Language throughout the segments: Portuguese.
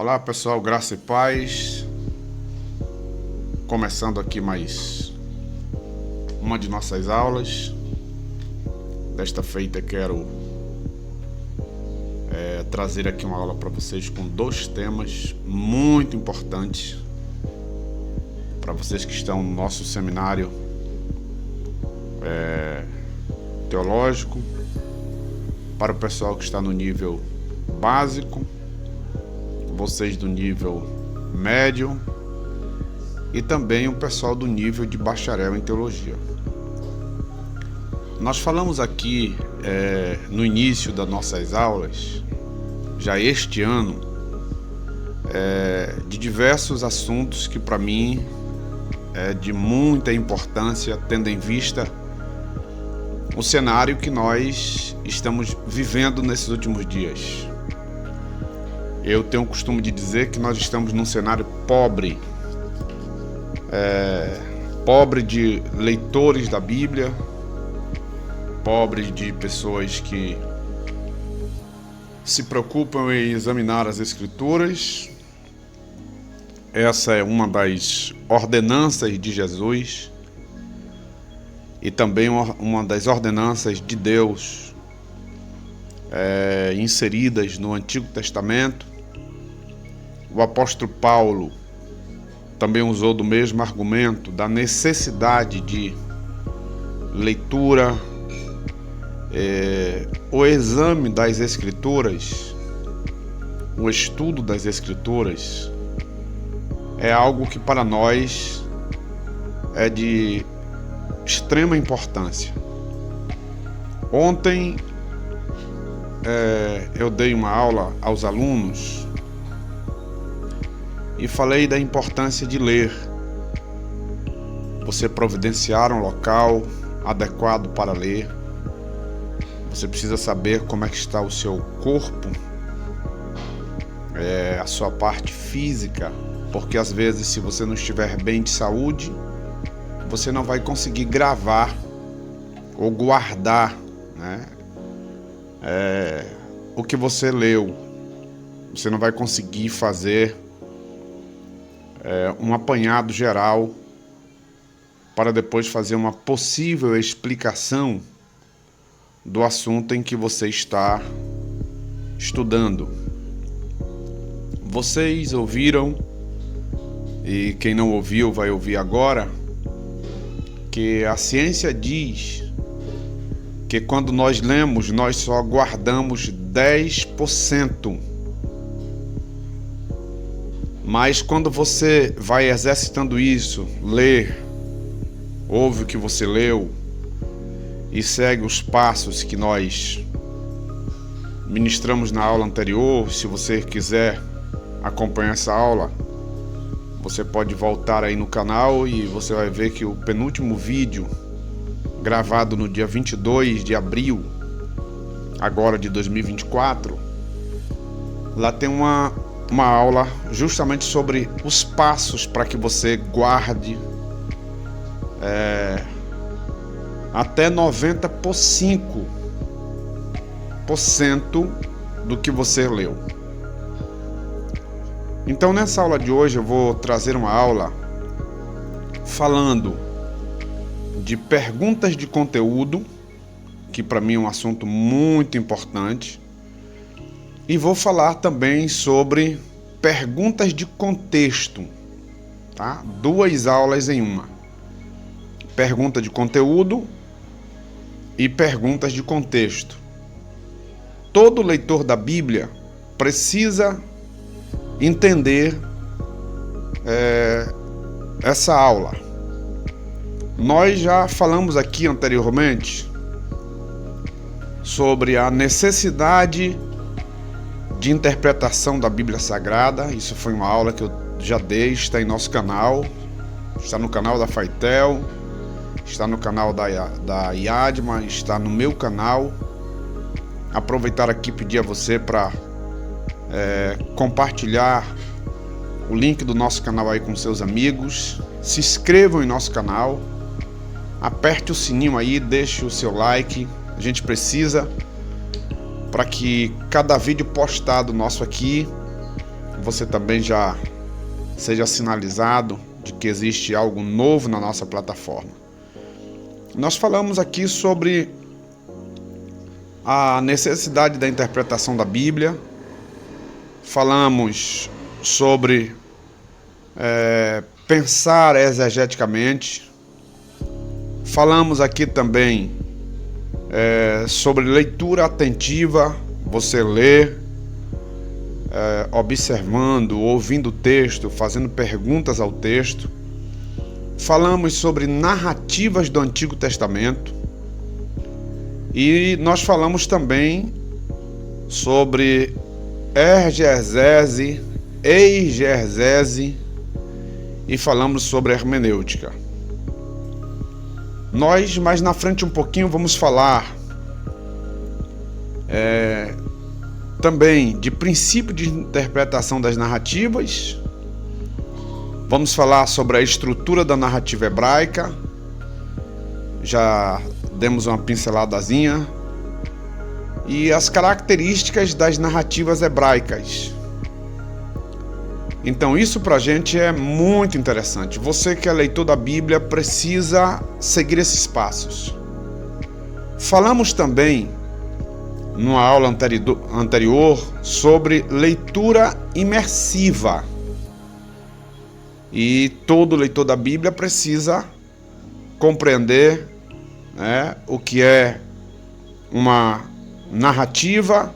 Olá pessoal, graça e paz. Começando aqui mais uma de nossas aulas. Desta feita quero trazer aqui uma aula para vocês com dois temas muito importantes para vocês que estão no nosso seminário teológico, para o pessoal que está no nível básico, vocês do nível médio e também o pessoal do nível de bacharel em teologia. Nós falamos aqui no início das nossas aulas, já este ano, de diversos assuntos que para mim é de muita importância, tendo em vista o cenário que nós estamos vivendo nesses últimos dias. Eu tenho o costume de dizer que nós estamos num cenário pobre, pobre de leitores da Bíblia, pobre de pessoas que se preocupam em examinar as Escrituras. Essa é uma das ordenanças de Jesus e também uma das ordenanças de Deus inseridas no Antigo Testamento. O apóstolo Paulo também usou do mesmo argumento da necessidade de leitura, o exame das Escrituras, o estudo das Escrituras é algo que para nós é de extrema importância. Ontem eu dei uma aula aos alunos e falei da importância de ler. Você providenciar um local adequado para ler. Você precisa saber como é que está o seu corpo, a sua parte física, porque às vezes se você não estiver bem de saúde, você não vai conseguir gravar ou guardar, o que você leu. Você não vai conseguir fazer um apanhado geral para depois fazer uma possível explicação do assunto em que você está estudando. Vocês ouviram, e quem não ouviu vai ouvir agora, que a ciência diz que quando nós lemos, nós só guardamos 10%. Mas quando você vai exercitando isso, lê, ouve o que você leu e segue os passos que nós ministramos na aula anterior, se você quiser acompanhar essa aula, você pode voltar aí no canal e você vai ver que o penúltimo vídeo, gravado no dia 22 de abril, agora de 2024, lá tem uma aula justamente sobre os passos para que você guarde até 95% do que você leu. Então nessa aula de hoje eu vou trazer uma aula falando de perguntas de conteúdo, que para mim é um assunto muito importante, e vou falar também sobre perguntas de contexto, tá? 2 aulas em uma. Pergunta de conteúdo e perguntas de contexto. Todo leitor da Bíblia precisa entender essa aula. Nós já falamos aqui anteriormente sobre a necessidade de interpretação da Bíblia Sagrada. Isso foi uma aula que eu já dei, está em nosso canal, está no canal da Faitel, está no canal da Iadma, está no meu canal. Aproveitar aqui e pedir a você para compartilhar o link do nosso canal aí com seus amigos, se inscrevam em nosso canal, aperte o sininho aí, deixe o seu like. A gente precisa para que cada vídeo postado nosso aqui você também já seja sinalizado de que existe algo novo na nossa plataforma. Nós falamos aqui sobre a necessidade da interpretação da Bíblia, falamos sobre pensar exegeticamente, falamos aqui também sobre leitura atentiva, você lê, observando, ouvindo o texto, fazendo perguntas ao texto. Falamos sobre narrativas do Antigo Testamento e nós falamos também sobre exegese, exegese e falamos sobre hermenêutica. Nós, mais na frente um pouquinho, vamos falar também de princípio de interpretação das narrativas. Vamos falar sobre a estrutura da narrativa hebraica. Já demos uma pinceladazinha. E as características das narrativas hebraicas. Então isso pra gente é muito interessante. Você que é leitor da Bíblia precisa seguir esses passos. Falamos também, numa aula anterior, sobre leitura imersiva. E todo leitor da Bíblia precisa compreender, o que é uma narrativa,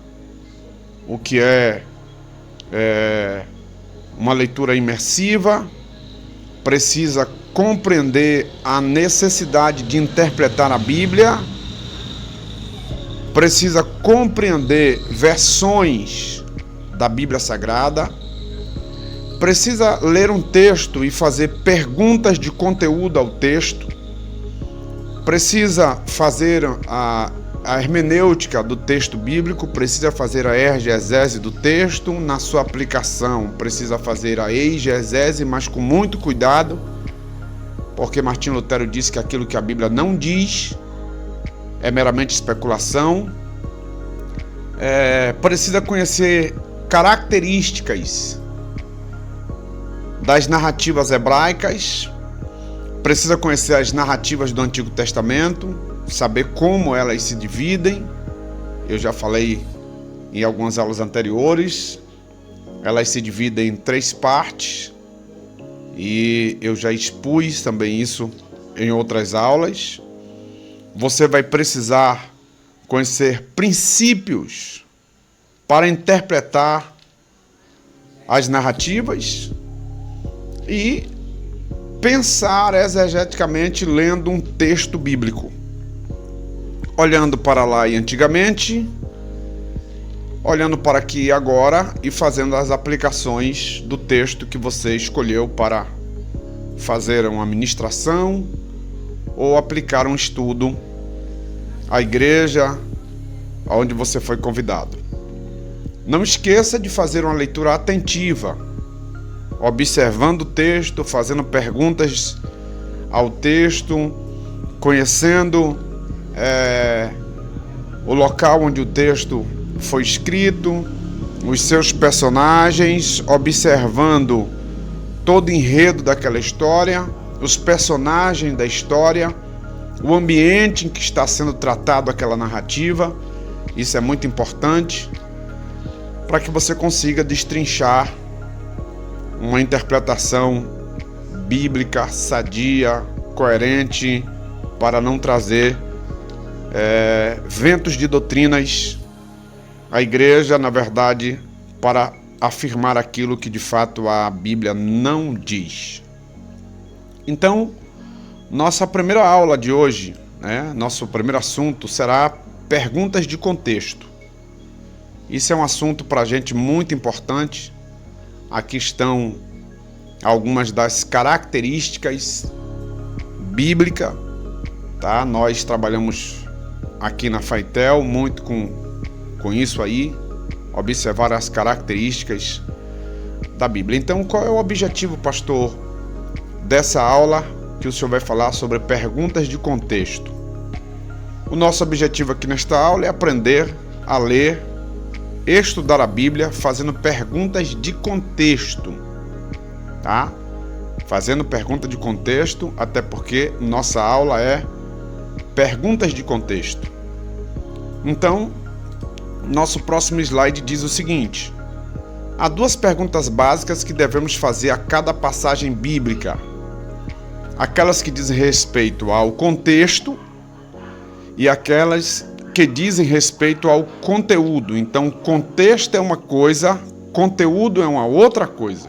o que é uma leitura imersiva, precisa compreender a necessidade de interpretar a Bíblia, precisa compreender versões da Bíblia Sagrada, precisa ler um texto e fazer perguntas de conteúdo ao texto, precisa fazer a hermenêutica do texto bíblico, precisa fazer a exegese do texto na sua aplicação, precisa fazer a exegese, mas com muito cuidado, porque Martinho Lutero disse que aquilo que a Bíblia não diz é meramente especulação. Precisa conhecer características das narrativas hebraicas, precisa conhecer as narrativas do Antigo Testamento, saber como elas se dividem. Eu já falei em algumas aulas anteriores, elas se dividem em 3 partes e eu já expus também isso em outras aulas. Você vai precisar conhecer princípios para interpretar as narrativas e pensar exegeticamente lendo um texto bíblico, olhando para lá e antigamente, olhando para aqui e agora e fazendo as aplicações do texto que você escolheu para fazer uma ministração ou aplicar um estudo à igreja onde você foi convidado. Não esqueça de fazer uma leitura atentiva, observando o texto, fazendo perguntas ao texto, conhecendo o local onde o texto foi escrito, os seus personagens, observando todo o enredo daquela história, os personagens da história, o ambiente em que está sendo tratado aquela narrativa. Isso é muito importante para que você consiga destrinchar uma interpretação bíblica, sadia, coerente, para não trazer ventos de doutrinas à igreja, na verdade, para afirmar aquilo que de fato a Bíblia não diz. Então, nossa primeira aula de hoje, nosso primeiro assunto será perguntas de contexto. Isso é um assunto para a gente muito importante. Aqui estão algumas das características bíblicas, tá? Nós trabalhamos aqui na Faitel muito com isso aí, observar as características da Bíblia. Então, qual é o objetivo, pastor, dessa aula que o senhor vai falar sobre perguntas de contexto? O nosso objetivo aqui nesta aula é aprender a ler estudar a Bíblia fazendo perguntas de contexto, tá? Fazendo pergunta de contexto, até porque nossa aula é perguntas de contexto. Então, nosso próximo slide diz o seguinte: há duas perguntas básicas que devemos fazer a cada passagem bíblica. Aquelas que dizem respeito ao contexto e aquelas que dizem respeito ao conteúdo. Então, contexto é uma coisa, conteúdo é uma outra coisa.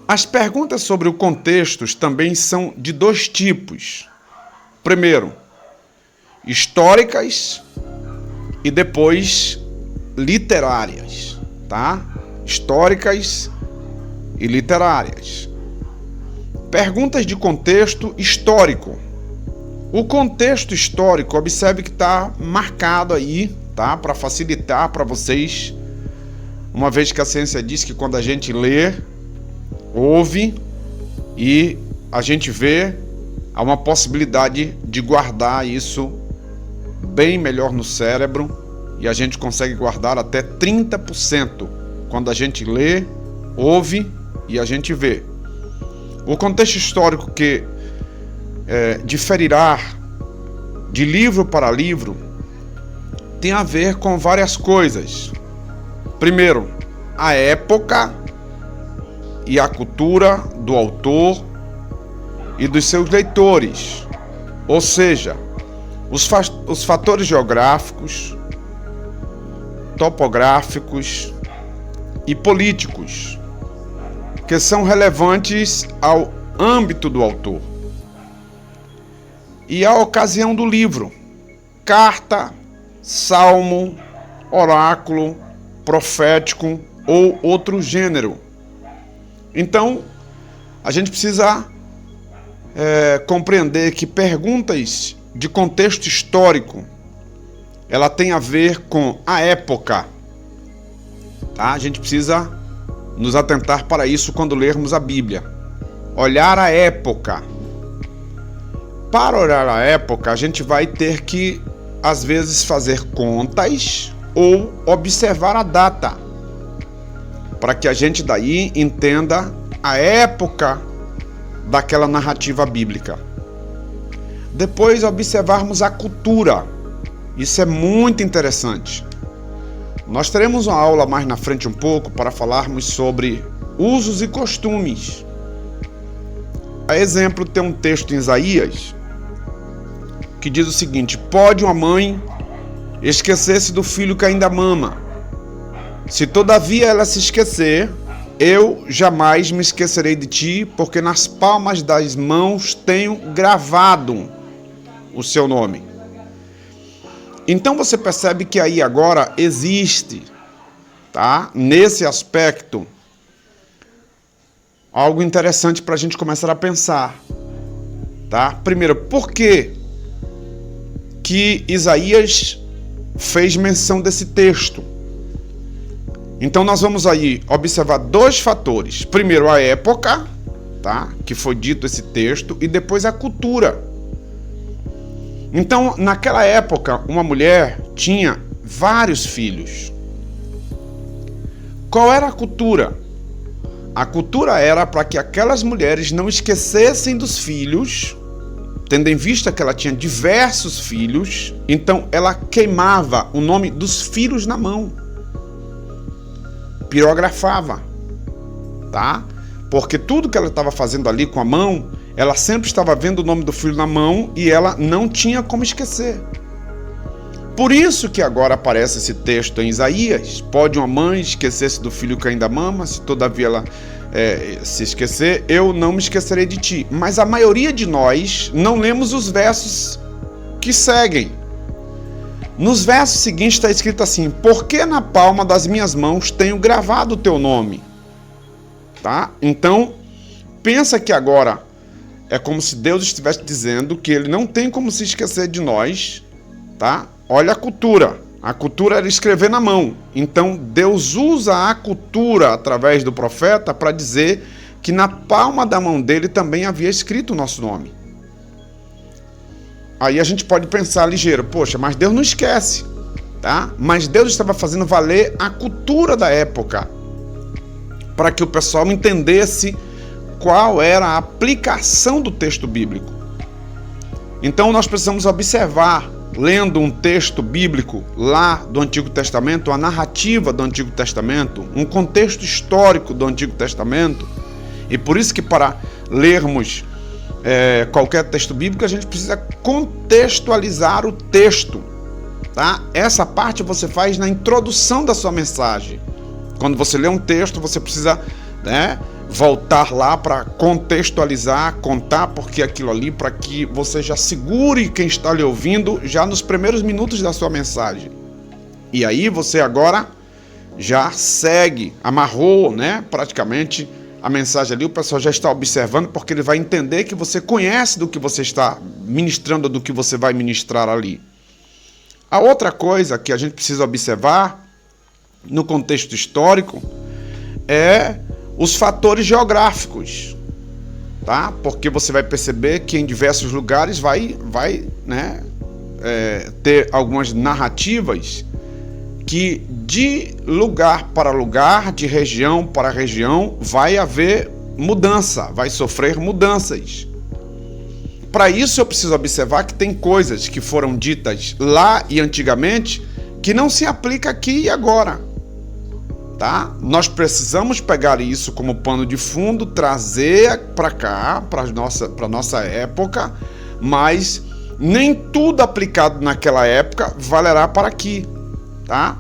As perguntas sobre o contexto também são de dois tipos. Primeiro, históricas e depois literárias, tá? Históricas e literárias. Perguntas de contexto histórico. O contexto histórico, observe que está marcado aí, tá? Para facilitar para vocês, uma vez que a ciência diz que quando a gente lê, ouve e a gente vê, há uma possibilidade de guardar isso bem melhor no cérebro, e a gente consegue guardar até 30% quando a gente lê, ouve e a gente vê. O contexto histórico que diferirá de livro para livro tem a ver com várias coisas. Primeiro, a época e a cultura do autor e dos seus leitores, ou seja, os fatores geográficos, topográficos e políticos que são relevantes ao âmbito do autor e a ocasião do livro, carta, salmo, oráculo, profético ou outro gênero. Então, a gente precisa compreender que perguntas de contexto histórico, ela tem a ver com a época, tá? A gente precisa nos atentar para isso quando lermos a Bíblia. Olhar a época. Para olhar a época, a gente vai ter que, às vezes, fazer contas ou observar a data, para que a gente daí entenda a época daquela narrativa bíblica. Depois, observarmos a cultura. Isso é muito interessante. Nós teremos uma aula mais na frente um pouco para falarmos sobre usos e costumes. A exemplo, tem um texto em Isaías que diz o seguinte: pode uma mãe esquecer-se do filho que ainda mama? Se todavia ela se esquecer, eu jamais me esquecerei de ti, porque nas palmas das mãos tenho gravado o seu nome. Então você percebe que aí agora existe, tá? Nesse aspecto, algo interessante para a gente começar a pensar, tá? Primeiro, por que Isaías fez menção desse texto? Então nós vamos aí observar dois fatores. Primeiro, a época, tá? Que foi dito esse texto, e depois a cultura. Então, naquela época, uma mulher tinha vários filhos. Qual era a cultura? A cultura era para que aquelas mulheres não esquecessem dos filhos, tendo em vista que ela tinha diversos filhos, então ela queimava o nome dos filhos na mão. Pirografava, tá? Porque tudo que ela estava fazendo ali com a mão, ela sempre estava vendo o nome do filho na mão e ela não tinha como esquecer. Por isso que agora aparece esse texto em Isaías: pode uma mãe esquecer-se do filho que ainda mama, se todavia ela se esquecer, eu não me esquecerei de ti. Mas a maioria de nós não lemos os versos que seguem. Nos versos seguintes está escrito assim: porque na palma das minhas mãos tenho gravado o teu nome. Tá? Então, pensa que agora é como se Deus estivesse dizendo que ele não tem como se esquecer de nós, tá? Olha a cultura. A cultura era escrever na mão. Então, Deus usa a cultura através do profeta para dizer que na palma da mão dele também havia escrito o nosso nome. Aí a gente pode pensar ligeiro: poxa, mas Deus não esquece. tá? Mas Deus estava fazendo valer a cultura da época, para que o pessoal entendesse qual era a aplicação do texto bíblico. Então nós precisamos observar, lendo um texto bíblico lá do Antigo Testamento, a narrativa do Antigo Testamento, um contexto histórico do Antigo Testamento, e por isso que para lermos qualquer texto bíblico a gente precisa contextualizar o texto, tá? Essa parte você faz na introdução da sua mensagem. Quando você lê um texto, você precisa, né, voltar lá para contextualizar, contar porque aquilo ali, para que você já segure quem está lhe ouvindo já nos primeiros minutos da sua mensagem. E aí você agora já segue, amarrou, né, praticamente a mensagem ali, o pessoal já está observando, porque ele vai entender que você conhece do que você está ministrando, do que você vai ministrar ali. A outra coisa que a gente precisa observar no contexto histórico é os fatores geográficos, tá? Porque você vai perceber que em diversos lugares vai ter algumas narrativas que de lugar para lugar, de região para região, vai haver mudança, vai sofrer mudanças. Para isso eu preciso observar que tem coisas que foram ditas lá e antigamente que não se aplica aqui e agora, tá? Nós precisamos pegar isso como pano de fundo, trazer para cá, para nossa época, mas nem tudo aplicado naquela época valerá para aqui, tá?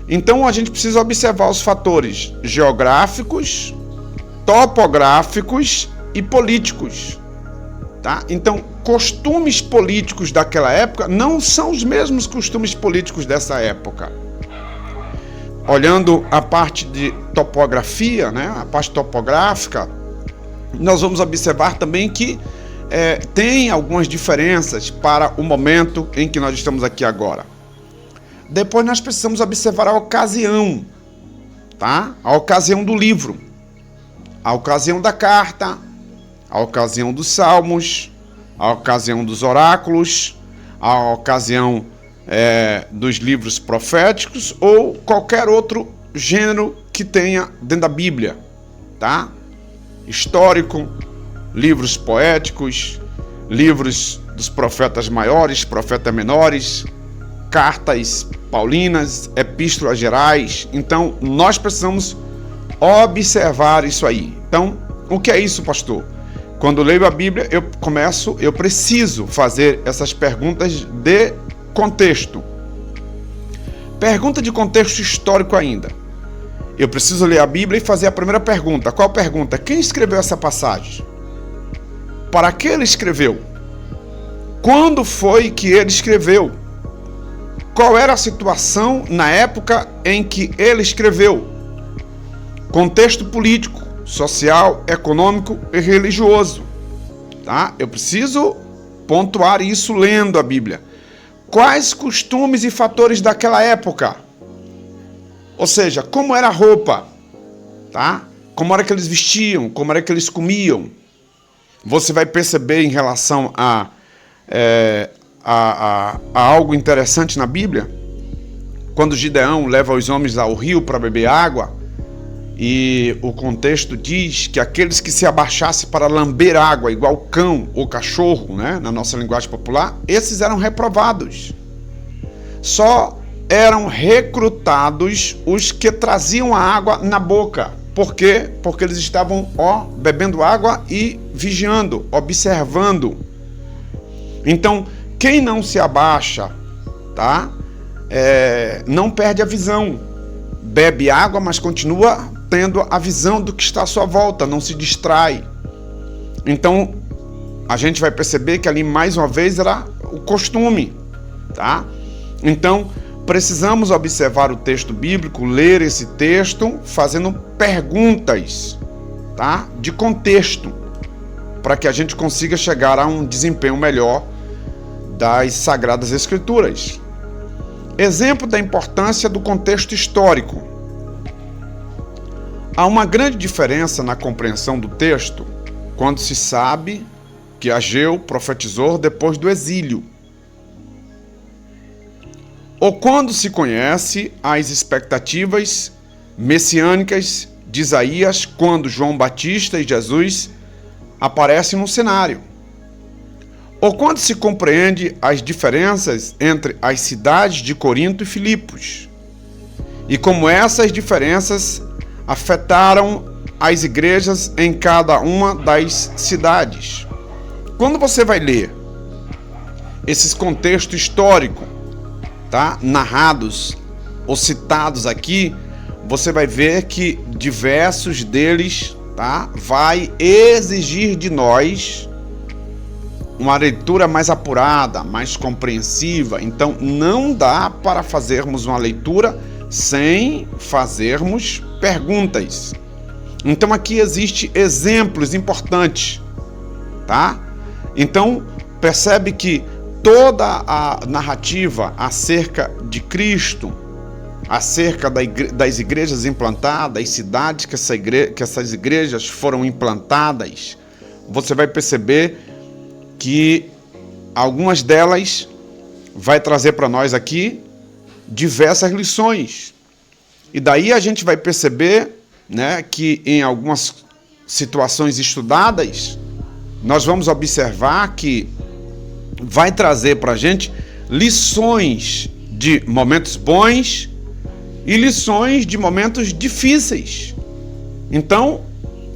Então a gente precisa observar os fatores geográficos, topográficos e políticos, tá? Então, costumes políticos daquela época não são os mesmos costumes políticos dessa época. Olhando a parte de topografia, né, a parte topográfica, nós vamos observar também que tem algumas diferenças para o momento em que nós estamos aqui agora. Depois nós precisamos observar a ocasião, tá? A ocasião do livro, a ocasião da carta, a ocasião dos salmos, a ocasião dos oráculos, a ocasião dos livros proféticos ou qualquer outro gênero que tenha dentro da Bíblia, tá? Histórico, livros poéticos, livros dos profetas maiores, profetas menores, cartas paulinas, epístolas gerais. Então, nós precisamos observar isso aí. Então, o que é isso, pastor? Quando eu leio a Bíblia, eu preciso fazer essas perguntas de contexto. Pergunta de contexto histórico ainda. Eu preciso ler a Bíblia e fazer a primeira pergunta. Qual pergunta? Quem escreveu essa passagem? Para que ele escreveu? Quando foi que ele escreveu? Qual era a situação na época em que ele escreveu? Contexto político, social, econômico e religioso, tá? Eu preciso pontuar isso lendo a Bíblia. Quais costumes e fatores daquela época? Ou seja, como era a roupa, tá? Como era que eles vestiam, como era que eles comiam. Você vai perceber em relação a algo interessante na Bíblia, quando Gideão leva os homens ao rio para beber água, e o contexto diz que aqueles que se abaixassem para lamber água, igual cão ou cachorro, né, na nossa linguagem popular, esses eram reprovados. Só eram recrutados os que traziam a água na boca. Por quê? Porque eles estavam bebendo água e vigiando, observando. Então, quem não se abaixa, tá? Não perde a visão. Bebe água, mas continua tendo a visão do que está à sua volta, não se distrai. Então, a gente vai perceber que ali, mais uma vez, era o costume, tá? Então, precisamos observar o texto bíblico, ler esse texto, fazendo perguntas, tá? De contexto, para que a gente consiga chegar a um desempenho melhor das Sagradas Escrituras. Exemplo da importância do contexto histórico. Há uma grande diferença na compreensão do texto quando se sabe que Ageu profetizou depois do exílio. ou quando se conhece as expectativas messiânicas de Isaías quando João Batista e Jesus aparecem no cenário, ou quando se compreende as diferenças entre as cidades de Corinto e Filipos, e como essas diferenças afetaram as igrejas em cada uma das cidades. Quando você vai ler esses contextos históricos, tá, narrados ou citados aqui, você vai ver que diversos deles, tá, vai exigir de nós uma leitura mais apurada, mais compreensiva. Então não dá para fazermos uma leitura sem fazermos perguntas. Então aqui existem exemplos importantes, tá? Então percebe que toda a narrativa acerca de Cristo, acerca das igrejas implantadas, das cidades que essas igrejas foram implantadas, você vai perceber que algumas delas vai trazer para nós aqui diversas lições. E daí a gente vai perceber, né, que em algumas situações estudadas, nós vamos observar que vai trazer para a gente lições de momentos bons e lições de momentos difíceis. Então,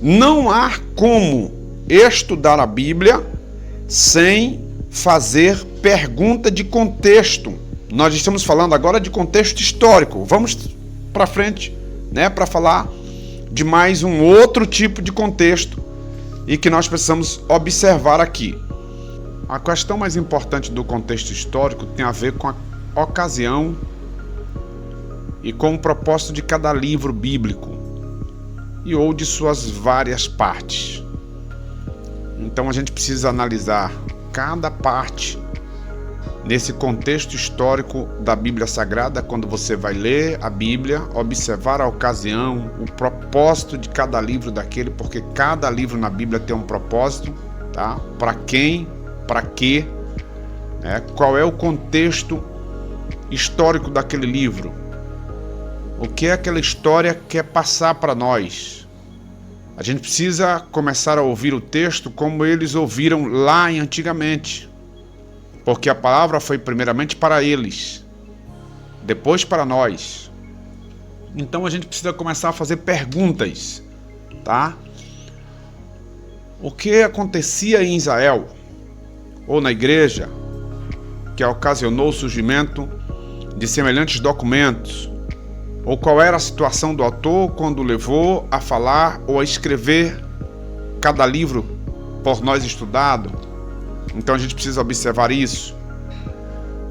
não há como estudar a Bíblia sem fazer pergunta de contexto. Nós estamos falando agora de contexto histórico. Vamos para frente, né, para falar de mais um outro tipo de contexto e que nós precisamos observar aqui. A questão mais importante do contexto histórico tem a ver com a ocasião e com o propósito de cada livro bíblico e ou de suas várias partes. Então a gente precisa analisar cada parte nesse contexto histórico da Bíblia Sagrada. Quando você vai ler a Bíblia, observar a ocasião, o propósito de cada livro daquele, porque cada livro na Bíblia tem um propósito, tá? Para quem, para quê, né? Qual é o contexto histórico daquele livro? O que aquela história quer passar para nós? A gente precisa começar a ouvir o texto como eles ouviram lá antigamente, porque a palavra foi primeiramente para eles, depois para nós. Então a gente precisa começar a fazer perguntas, tá? O que acontecia em Israel ou na igreja que ocasionou o surgimento de semelhantes documentos? Ou qual era a situação do autor quando levou a falar ou a escrever cada livro por nós estudado? Então a gente precisa observar isso.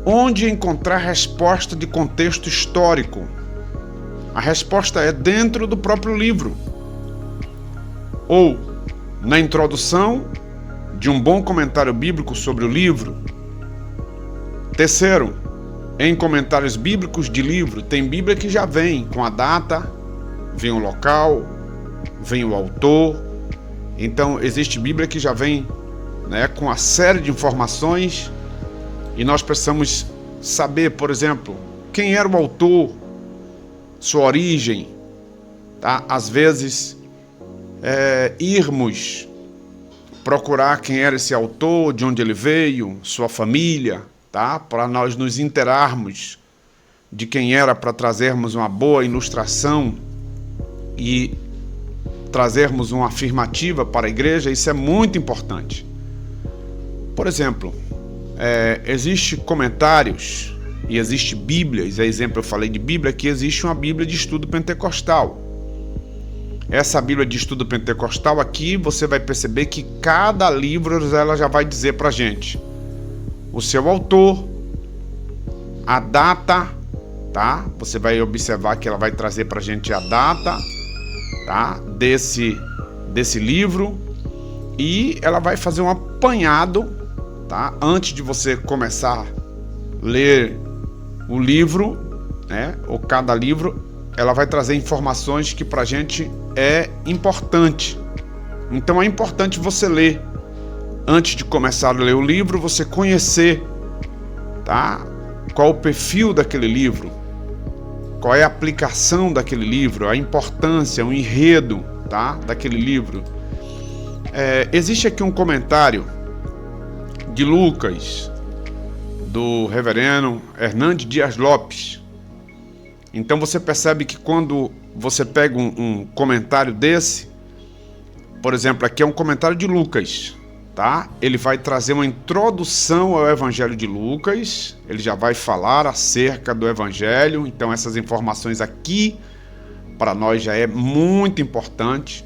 Onde encontrar resposta de contexto histórico? A resposta é dentro do próprio livro, ou na introdução de um bom comentário bíblico sobre o livro. Terceiro, em comentários bíblicos de livro, tem Bíblia que já vem com a data, vem o local, vem o autor. Então existe Bíblia que já vem, né, com a série de informações, e nós precisamos saber, por exemplo, quem era o autor, sua origem, tá? Às vezes irmos procurar quem era esse autor, de onde ele veio, sua família, tá? Para nós nos inteirarmos de quem era, para trazermos uma boa ilustração e trazermos uma afirmativa para a igreja. Isso é muito importante. Por exemplo, existe comentários e existe Bíblias. Exemplo, eu falei de Bíblia, que existe uma Bíblia de estudo pentecostal. Essa Bíblia de estudo pentecostal aqui, você vai perceber que cada livro ela já vai dizer para a gente o seu autor, a data, tá? Você vai observar que ela vai trazer para a gente a data, tá? Desse livro, e ela vai fazer um apanhado, tá? Antes de você começar a ler o livro, né? Ou cada livro, ela vai trazer informações que pra gente é importante. Então é importante você ler. Antes de começar a ler o livro, você conhecer, tá? qual o perfil daquele livro, qual é a aplicação daquele livro, a importância, o enredo, tá, daquele livro. Existe aqui um comentário de Lucas, do reverendo Hernandes Dias Lopes. Então você percebe que quando você pega um comentário desse, por exemplo, aqui é um comentário de Lucas, tá? Ele vai trazer uma introdução ao Evangelho de Lucas, ele já vai falar acerca do Evangelho, então essas informações aqui para nós já é muito importante.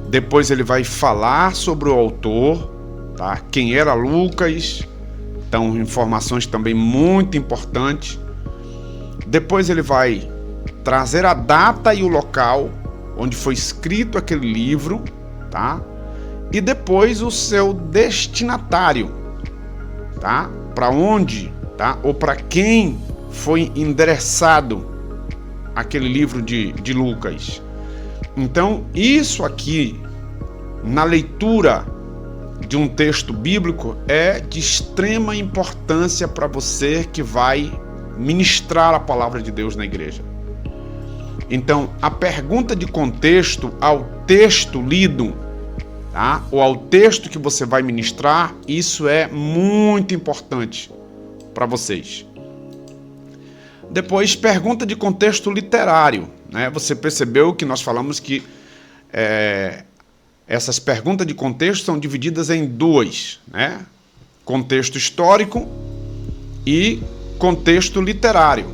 Depois ele vai falar sobre o autor, tá? Quem era Lucas, então informações também muito importantes. Depois ele vai trazer a data e o local onde foi escrito aquele livro, tá? E depois o seu destinatário, tá? Para onde, tá? Ou para quem foi endereçado aquele livro de Lucas. Então, isso aqui, na leitura de um texto bíblico, é de extrema importância para você que vai ministrar a palavra de Deus na igreja. Então, a pergunta de contexto ao texto lido, tá? Ou ao texto que você vai ministrar, isso é muito importante para vocês. Depois, pergunta de contexto literário, né? Você percebeu que nós falamos que essas perguntas de contexto são divididas em duas, né? Contexto histórico e contexto literário.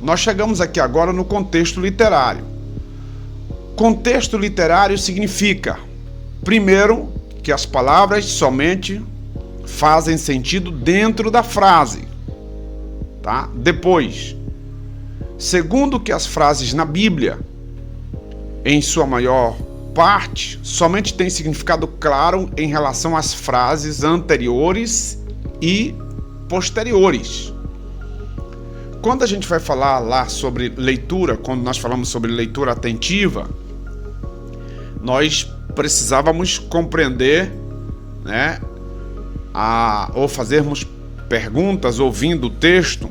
Nós chegamos aqui agora no contexto literário. Contexto literário significa, primeiro, que as palavras somente fazem sentido dentro da frase, tá? Depois, segundo, que as frases na Bíblia, em sua maior parte, somente têm significado claro em relação às frases anteriores e posteriores. Quando a gente vai falar lá sobre leitura, quando nós falamos sobre leitura atentiva, nós precisávamos compreender, né, ou fazermos perguntas ouvindo o texto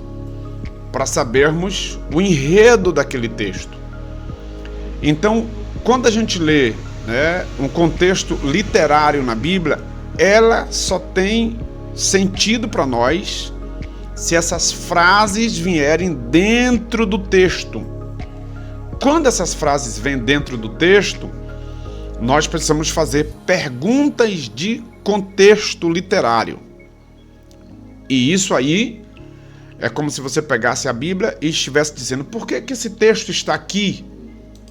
para sabermos o enredo daquele texto. Então, quando a gente lê, né, um contexto literário na Bíblia, ela só tem sentido para nós se essas frases vierem dentro do texto. Quando essas frases vêm dentro do texto, nós precisamos fazer perguntas de contexto literário. E isso aí é como se você pegasse a Bíblia e estivesse dizendo: por que esse texto está aqui?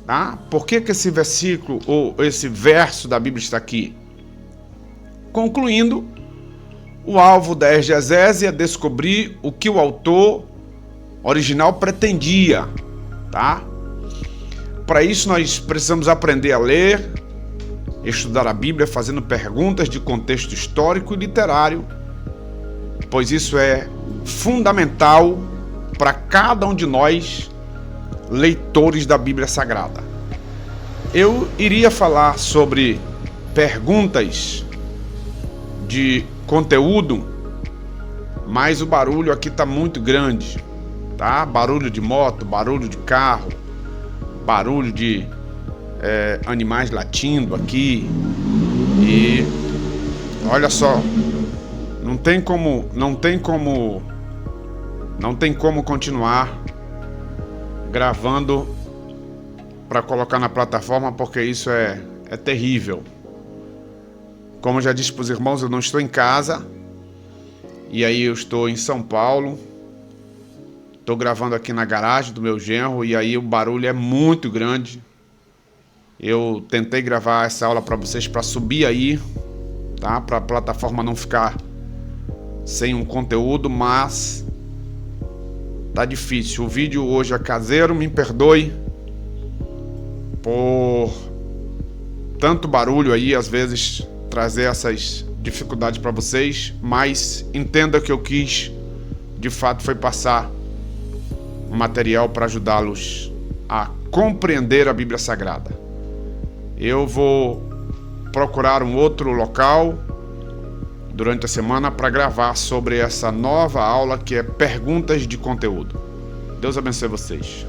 Tá? Por que esse versículo ou esse verso da Bíblia está aqui? Concluindo, o alvo da exegese é descobrir o que o autor original pretendia, tá? Para isso nós precisamos aprender a ler, estudar a Bíblia fazendo perguntas de contexto histórico e literário, pois isso é fundamental para cada um de nós, leitores da Bíblia Sagrada. Eu iria falar sobre perguntas de conteúdo, mas o barulho aqui está muito grande, tá? Barulho de moto, barulho de carro, barulho de animais latindo aqui. E olha só, não tem como continuar gravando para colocar na plataforma, porque isso é terrível. Como eu já disse para os irmãos, eu não estou em casa, e aí eu estou em São Paulo, estou gravando aqui na garagem do meu genro, e aí o barulho é muito grande. Eu tentei gravar essa aula para vocês, para subir aí, tá? Para a plataforma não ficar sem um conteúdo, mas tá difícil. O vídeo hoje é caseiro, me perdoe por tanto barulho aí, às vezes trazer essas dificuldades para vocês, mas entenda que eu quis, de fato, foi passar um material para ajudá-los a compreender a Bíblia Sagrada. Eu vou procurar um outro local durante a semana para gravar sobre essa nova aula que é perguntas de conteúdo. Deus abençoe vocês.